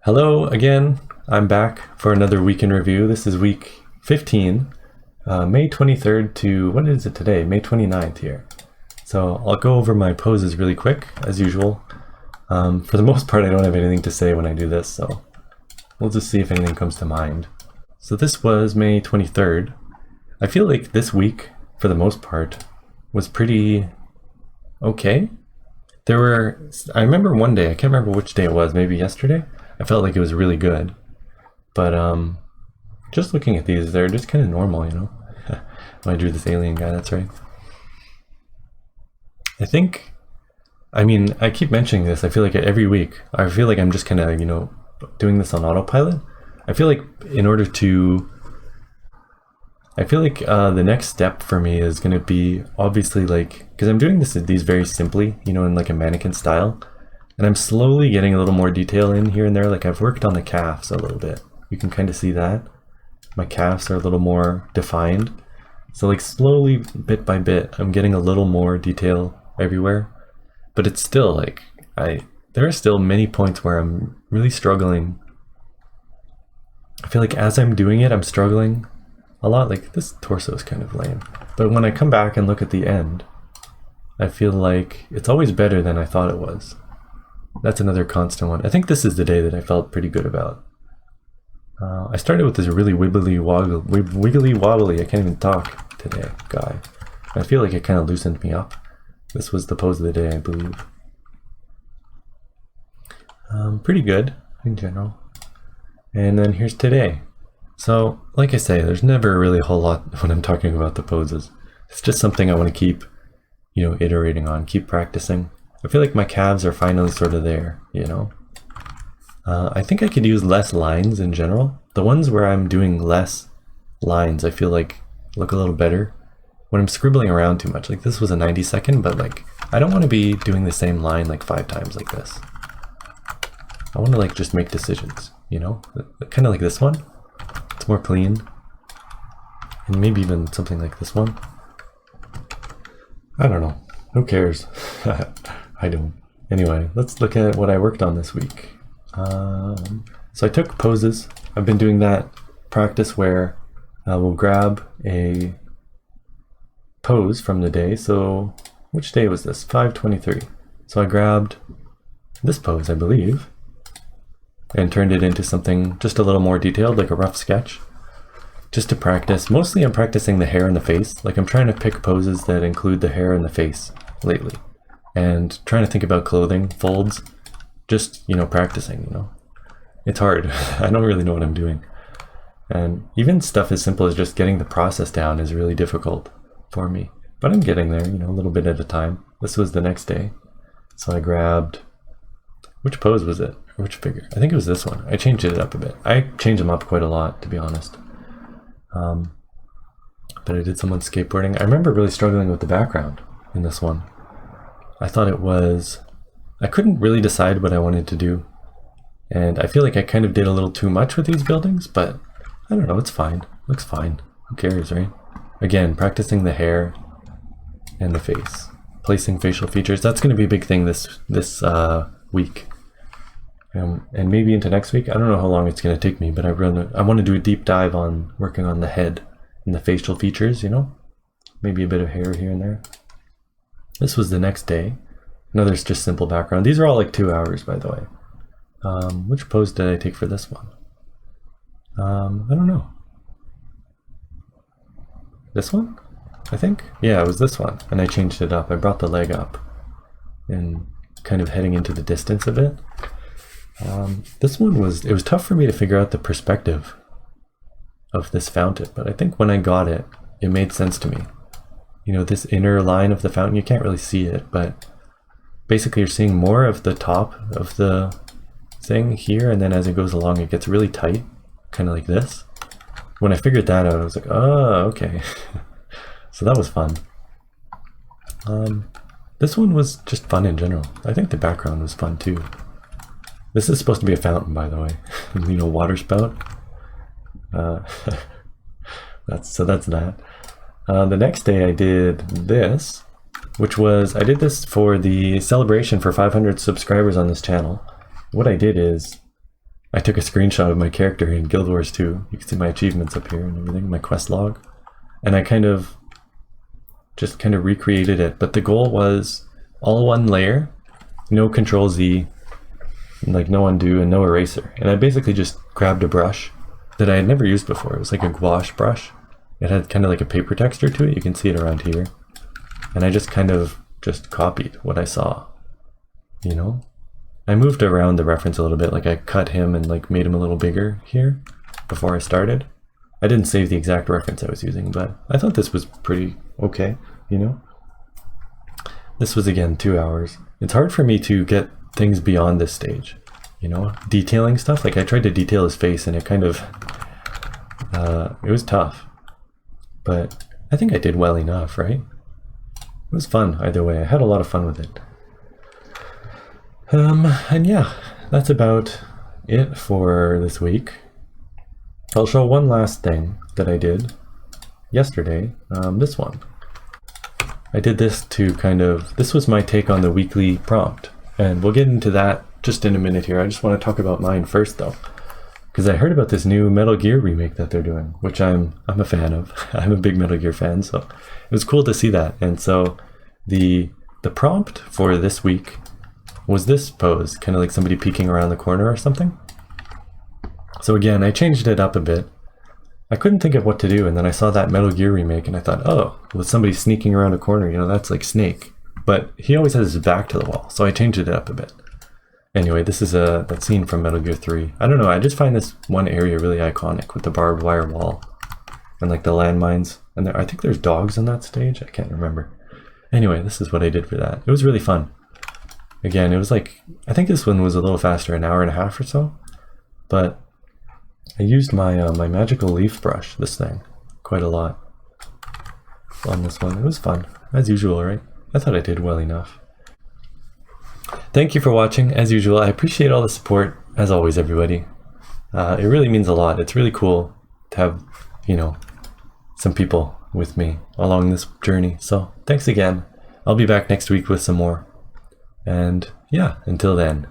Hello again, I'm back for another week in review. This is week 15, May 23rd to, what is it today? May 29th here. So I'll go over my poses really quick, as usual. For the most part, I don't have anything to say when I do this, so we'll just see if anything comes to mind. So this was May 23rd. I feel like this week, for the most part, was pretty okay. I remember one day, I can't remember which day it was, maybe yesterday, I felt like it was really good. But just looking at these, they're just kind of normal, you know? When I drew this alien guy, that's right. I keep mentioning this, I feel like every week, I feel like I'm just kind of, doing this on autopilot. I feel like the next step for me is going to be obviously because I'm doing these very simply, in like a mannequin style. And I'm slowly getting a little more detail in here and there. Like I've worked on the calves a little bit. You can kind of see that. My calves are a little more defined. So like slowly, bit by bit, I'm getting a little more detail everywhere. But it's still there are still many points where I'm really struggling. I feel like as I'm doing it, I'm struggling a lot. Like this torso is kind of lame. But when I come back and look at the end, I feel like it's always better than I thought it was. That's another constant one. I think this is the day that I felt pretty good about. I started with this really wiggly wobbly, I can't even talk today, guy. I feel like it kind of loosened me up. This was the pose of the day, I believe. Pretty good in general. And then here's today. So, like I say, there's never really a whole lot when I'm talking about the poses. It's just something I want to keep, iterating on, keep practicing. I feel like my calves are finally sort of there, I think I could use less lines in general. The ones where I'm doing less lines, I feel like look a little better. When I'm scribbling around too much, like this was a 90-second, but I don't want to be doing the same line 5 times like this. I want to just make decisions, kind of like this one. It's more clean. And maybe even something like this one. I don't know. Who cares? I don't. Anyway, let's look at what I worked on this week. So I took poses. I've been doing that practice where we'll grab a pose from the day. So which day was this? 5/23. So I grabbed this pose, I believe, and turned it into something just a little more detailed, like a rough sketch, just to practice. Mostly I'm practicing the hair and the face. I'm trying to pick poses that include the hair and the face lately. And trying to think about clothing, folds, just, practicing, It's hard. I don't really know what I'm doing. And even stuff as simple as just getting the process down is really difficult for me. But I'm getting there, a little bit at a time. This was the next day. So I grabbed, which pose was it? Or which figure? I think it was this one. I changed it up a bit. I changed them up quite a lot, to be honest. But I did someone skateboarding. I remember really struggling with the background in this one. I thought I couldn't really decide what I wanted to do. And I feel like I kind of did a little too much with these buildings, but I don't know, it's fine. Looks fine. Who cares, right? Again, practicing the hair and the face. Placing facial features. That's going to be a big thing this week. And maybe into next week. I don't know how long it's going to take me, but I want to do a deep dive on working on the head and the facial features, Maybe a bit of hair here and there. This was the next day. Another just simple background. These are all 2 hours, by the way. Which pose did I take for this one? I don't know. This one? I think? Yeah, it was this one. And I changed it up. I brought the leg up and kind of heading into the distance a bit. This one it was tough for me to figure out the perspective of this fountain, but I think when I got it, it made sense to me. This inner line of the fountain, you can't really see it, but basically you're seeing more of the top of the thing here, and then as it goes along, it gets really tight, kind of like this. When I figured that out, I was like, oh, okay. So that was fun. This one was just fun in general. I think the background was fun too. This is supposed to be a fountain, by the way. Water spout. That's that. The next day I did this, which was, I did this for the celebration for 500 subscribers on this channel. What I did is, I took a screenshot of my character in Guild Wars 2. You can see my achievements up here and everything, my quest log. And I just kind of recreated it. But the goal was all one layer, no Control Z, like no undo and no eraser. And I basically just grabbed a brush that I had never used before. It was like a gouache brush. It had kind of like a paper texture to it. You can see it around here. And I just kind of just copied what I saw, you know? I moved around the reference a little bit, like I cut him and like made him a little bigger here before I started. I didn't save the exact reference I was using, but I thought this was pretty okay, you know? This was again 2 hours. It's hard for me to get things beyond this stage, you know? Detailing stuff, like I tried to detail his face and it kind of, it was tough. But I think I did well enough, right? It was fun either way. I had a lot of fun with it. And yeah, that's about it for this week. I'll show one last thing that I did yesterday, this one. I did this to this was my take on the weekly prompt, and we'll get into that just in a minute here. I just want to talk about mine first though, because I heard about this new Metal Gear remake that they're doing, which I'm a fan of. I'm a big Metal Gear fan, so it was cool to see that. And so the prompt for this week was this pose, kind of like somebody peeking around the corner or something. So again, I changed it up a bit. I couldn't think of what to do, and then I saw that Metal Gear remake and I thought, oh, with somebody sneaking around a corner, you know, that's like Snake. But he always has his back to the wall, so I changed it up a bit. Anyway, this is that scene from Metal Gear 3. I don't know, I just find this one area really iconic with the barbed wire wall and like the landmines. And I think there's dogs on that stage, I can't remember. Anyway, this is what I did for that. It was really fun. Again, it was like, I think this one was a little faster, an hour and a half or so, but I used my my magical leaf brush, this thing, quite a lot on this one. It was fun, as usual, right? I thought I did well enough. Thank you for watching, as usual. I appreciate all the support, as always, everybody. It really means a lot. It's really cool to have, you know, some people with me along this journey. So thanks again. I'll be back next week with some more. And yeah, until then.